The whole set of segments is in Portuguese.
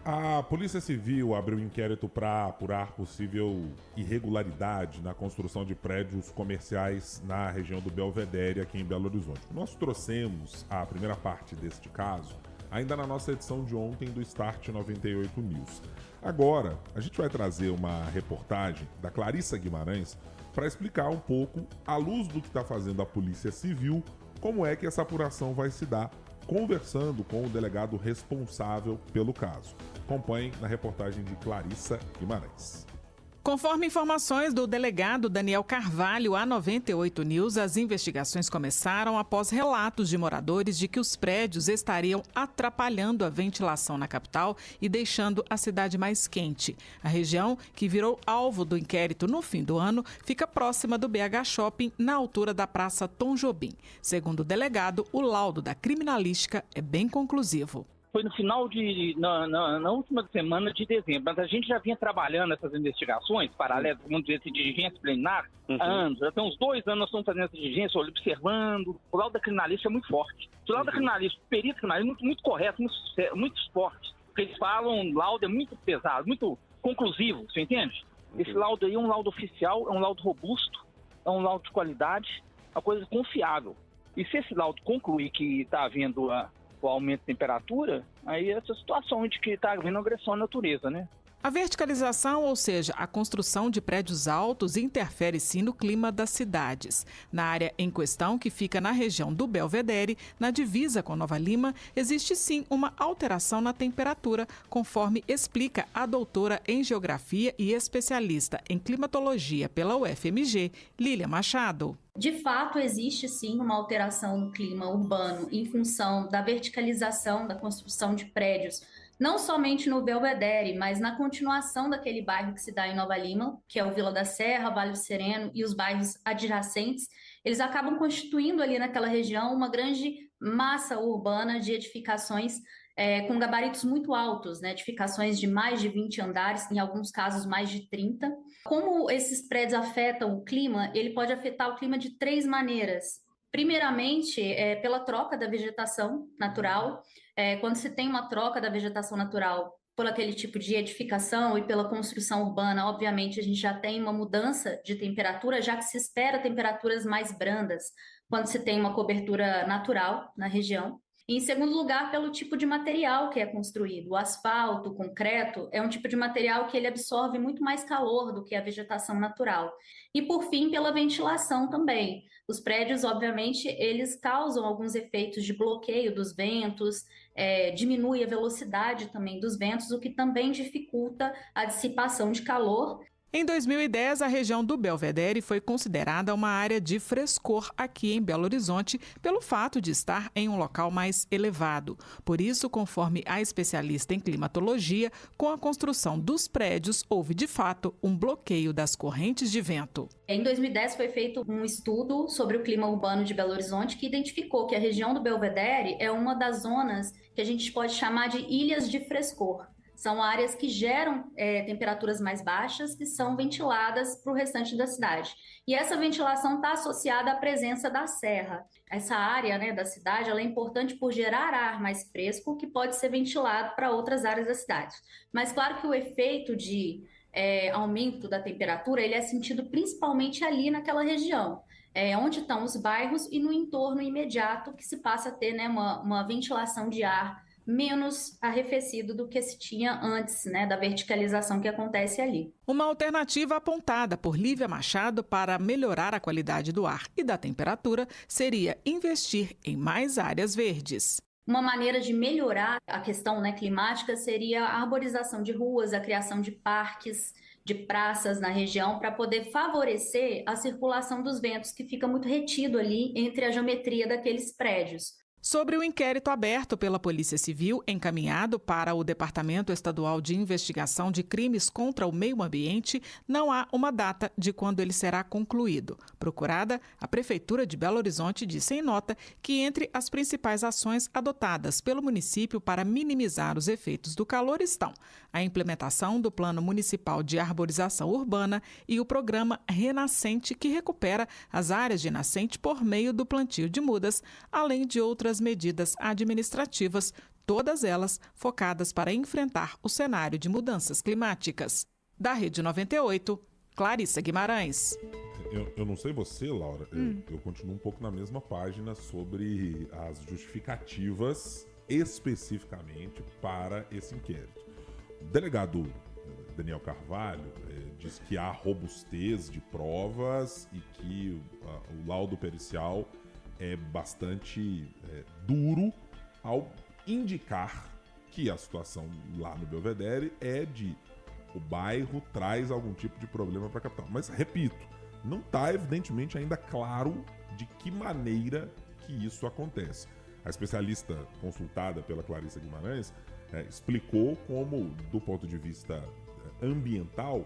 A Polícia Civil abriu inquérito para apurar possível irregularidade na construção de prédios comerciais na região do Belvedere, aqui em Belo Horizonte. Nós trouxemos a primeira parte deste caso ainda na nossa edição de ontem do Start 98 News. Agora, a gente vai trazer uma reportagem da Clarissa Guimarães para explicar um pouco, à luz do que está fazendo a Polícia Civil, como é que essa apuração vai se dar, conversando com o delegado responsável pelo caso. Acompanhe na reportagem de Clarissa Guimarães. Conforme informações do delegado Daniel Carvalho à 98 News, as investigações começaram após relatos de moradores de que os prédios estariam atrapalhando a ventilação na capital e deixando a cidade mais quente. A região, que virou alvo do inquérito no fim do ano, fica próxima do BH Shopping, na altura da Praça Tom Jobim. Segundo o delegado, o laudo da criminalística é bem conclusivo. Foi no final na última semana de dezembro, mas a gente já vinha trabalhando essas investigações paralelas, vamos dizer assim, diligência plenar, há anos. Já tem uns 2 anos nós estamos fazendo essa diligência, observando. O laudo da criminalística é muito forte. O laudo da criminalística, o perito criminalístico é muito correto, muito forte. Porque eles falam, o laudo é muito pesado, muito conclusivo, você entende? Esse laudo aí é um laudo oficial, é um laudo robusto, é um laudo de qualidade, é uma coisa confiável. E se esse laudo concluir que está havendo o aumento de temperatura, aí essa situação de que está havendo agressão à natureza, né? A verticalização, ou seja, a construção de prédios altos, interfere sim no clima das cidades. Na área em questão, que fica na região do Belvedere, na divisa com Nova Lima, existe sim uma alteração na temperatura, conforme explica a doutora em Geografia e especialista em Climatologia pela UFMG, Lília Machado. De fato, existe sim uma alteração no clima urbano em função da verticalização da construção de prédios, não somente no Belvedere, mas na continuação daquele bairro que se dá em Nova Lima, que é o Vila da Serra, Vale do Sereno e os bairros adjacentes. Eles acabam constituindo ali naquela região uma grande massa urbana de edificações com gabaritos muito altos, né? Edificações de mais de 20 andares, em alguns casos mais de 30. Como esses prédios afetam o clima, ele pode afetar o clima de 3 maneiras. Primeiramente, pela troca da vegetação natural. Quando se tem uma troca da vegetação natural por aquele tipo de edificação e pela construção urbana, obviamente a gente já tem uma mudança de temperatura, já que se espera temperaturas mais brandas quando se tem uma cobertura natural na região. E, em segundo lugar, pelo tipo de material que é construído. O asfalto, o concreto, é um tipo de material que ele absorve muito mais calor do que a vegetação natural. E, por fim, pela ventilação também. Os prédios, obviamente, eles causam alguns efeitos de bloqueio dos ventos, diminui a velocidade também dos ventos, o que também dificulta a dissipação de calor. Em 2010, a região do Belvedere foi considerada uma área de frescor aqui em Belo Horizonte pelo fato de estar em um local mais elevado. Por isso, conforme a especialista em climatologia, com a construção dos prédios, houve de fato um bloqueio das correntes de vento. Em 2010 foi feito um estudo sobre o clima urbano de Belo Horizonte que identificou que a região do Belvedere é uma das zonas que a gente pode chamar de ilhas de frescor. São áreas que geram temperaturas mais baixas, que são ventiladas para o restante da cidade. E essa ventilação está associada à presença da serra. Essa área, né, da cidade ela é importante por gerar ar mais fresco, que pode ser ventilado para outras áreas da cidade. Mas claro que o efeito de aumento da temperatura ele é sentido principalmente ali naquela região. Onde estão os bairros e no entorno imediato que se passa a ter, né, uma ventilação de ar menos arrefecido do que se tinha antes, né, da verticalização que acontece ali. Uma alternativa apontada por Lívia Machado para melhorar a qualidade do ar e da temperatura seria investir em mais áreas verdes. Uma maneira de melhorar a questão, né, climática seria a arborização de ruas, a criação de parques, de praças na região para poder favorecer a circulação dos ventos, que fica muito retido ali entre a geometria daqueles prédios. Sobre o inquérito aberto pela Polícia Civil, encaminhado para o Departamento Estadual de Investigação de Crimes contra o Meio Ambiente, não há uma data de quando ele será concluído. Procurada, a Prefeitura de Belo Horizonte disse em nota que entre as principais ações adotadas pelo município para minimizar os efeitos do calor estão a implementação do Plano Municipal de Arborização Urbana e o programa Renascente, que recupera as áreas de nascente por meio do plantio de mudas, além de outras medidas administrativas, todas elas focadas para enfrentar o cenário de mudanças climáticas. Da Rede 98, Clarissa Guimarães. Eu não sei você, Laura, eu continuo um pouco na mesma página sobre as justificativas especificamente para esse inquérito. O delegado Daniel Carvalho diz que há robustez de provas e que o laudo pericial é bastante duro ao indicar que a situação lá no Belvedere é de o bairro traz algum tipo de problema para a capital. Mas, repito, não está evidentemente ainda claro de que maneira que isso acontece. A especialista consultada pela Clarissa Guimarães explicou como, do ponto de vista ambiental,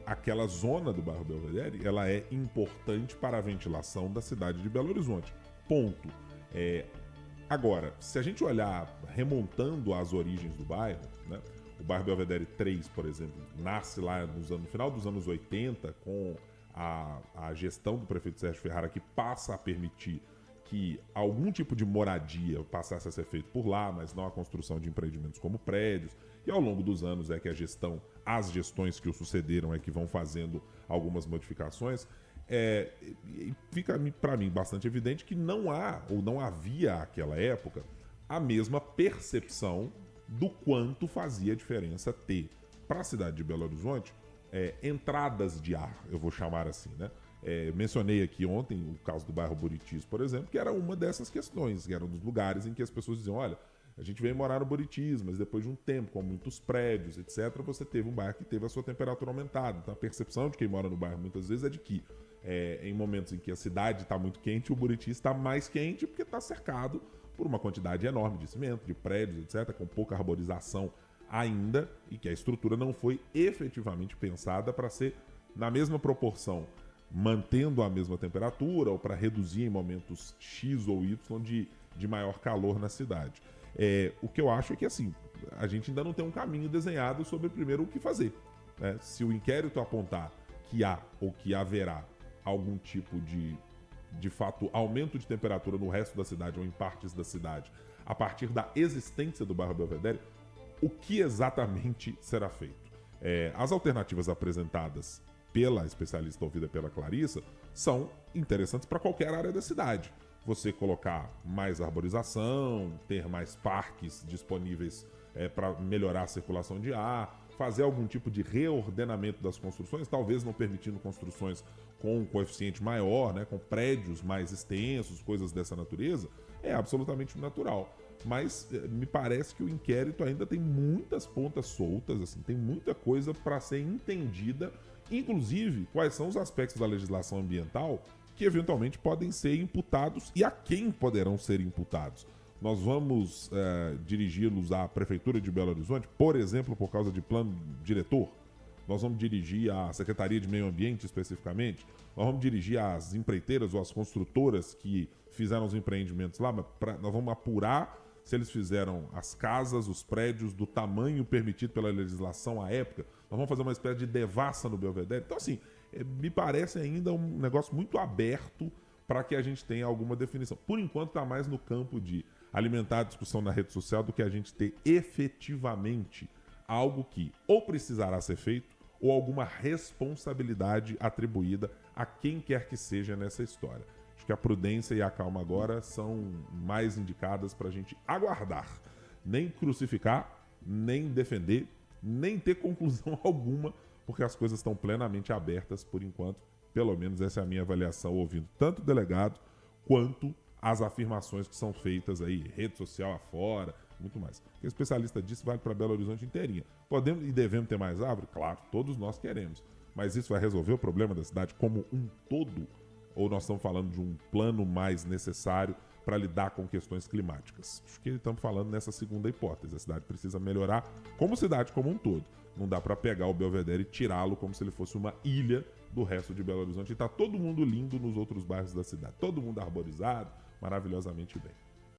aquela zona do bairro Belvedere ela é importante para a ventilação da cidade de Belo Horizonte. Ponto. Agora, se a gente olhar remontando às origens do bairro, né, o bairro Belvedere 3, por exemplo, nasce lá no final dos anos 80 com a gestão do prefeito Sérgio Ferrara, que passa a permitir que algum tipo de moradia passasse a ser feito por lá, mas não a construção de empreendimentos como prédios. E ao longo dos anos é que as gestões que o sucederam é que vão fazendo algumas modificações. Fica para mim bastante evidente que não há ou não havia àquela época a mesma percepção do quanto fazia diferença ter para a cidade de Belo Horizonte entradas de ar, eu vou chamar assim, né? Mencionei aqui ontem o caso do bairro Buritis, por exemplo, que era uma dessas questões, que era um dos lugares em que as pessoas diziam, olha, a gente veio morar no Buritis, mas depois de um tempo, com muitos prédios, etc., você teve um bairro que teve a sua temperatura aumentada. Então a percepção de quem mora no bairro muitas vezes é de que em momentos em que a cidade está muito quente, o Buritis está mais quente porque está cercado por uma quantidade enorme de cimento, de prédios, etc., com pouca arborização ainda, e que a estrutura não foi efetivamente pensada para ser na mesma proporção, mantendo a mesma temperatura, ou para reduzir em momentos X ou Y de maior calor na cidade. O que eu acho é que, assim, a gente ainda não tem um caminho desenhado sobre, primeiro, o que fazer, né? Se o inquérito apontar que há ou que haverá algum tipo de fato, aumento de temperatura no resto da cidade ou em partes da cidade, a partir da existência do bairro Belvedere, o que exatamente será feito? As alternativas apresentadas pela especialista ouvida pela Clarissa são interessantes para qualquer área da cidade. Você colocar mais arborização, ter mais parques disponíveis para melhorar a circulação de ar, fazer algum tipo de reordenamento das construções, talvez não permitindo construções com um coeficiente maior, né, com prédios mais extensos, coisas dessa natureza, é absolutamente natural. Mas me parece que o inquérito ainda tem muitas pontas soltas, assim, tem muita coisa para ser entendida, inclusive quais são os aspectos da legislação ambiental que eventualmente podem ser imputados e a quem poderão ser imputados. Nós vamos dirigi-los à Prefeitura de Belo Horizonte, por exemplo, por causa de plano diretor. Nós vamos dirigir à Secretaria de Meio Ambiente, especificamente. Nós vamos dirigir às empreiteiras ou às construtoras que fizeram os empreendimentos lá. Nós vamos apurar se eles fizeram as casas, os prédios do tamanho permitido pela legislação à época. Nós vamos fazer uma espécie de devassa no Belvedere. Então, assim, me parece ainda um negócio muito aberto para que a gente tenha alguma definição. Por enquanto, está mais no campo de alimentar a discussão na rede social do que a gente ter efetivamente algo que ou precisará ser feito ou alguma responsabilidade atribuída a quem quer que seja nessa história. Acho que a prudência e a calma agora são mais indicadas para a gente aguardar. Nem crucificar, nem defender, nem ter conclusão alguma, porque as coisas estão plenamente abertas por enquanto. Pelo menos essa é a minha avaliação, ouvindo tanto o delegado quanto as afirmações que são feitas aí, rede social afora, muito mais. O que o especialista disse vale para Belo Horizonte inteirinha. Podemos e devemos ter mais árvore? Claro, todos nós queremos. Mas isso vai resolver o problema da cidade como um todo? Ou nós estamos falando de um plano mais necessário para lidar com questões climáticas? Acho que estamos falando nessa segunda hipótese. A cidade precisa melhorar como cidade como um todo. Não dá para pegar o Belvedere e tirá-lo como se ele fosse uma ilha do resto de Belo Horizonte. E está todo mundo lindo nos outros bairros da cidade. Todo mundo arborizado, maravilhosamente bem.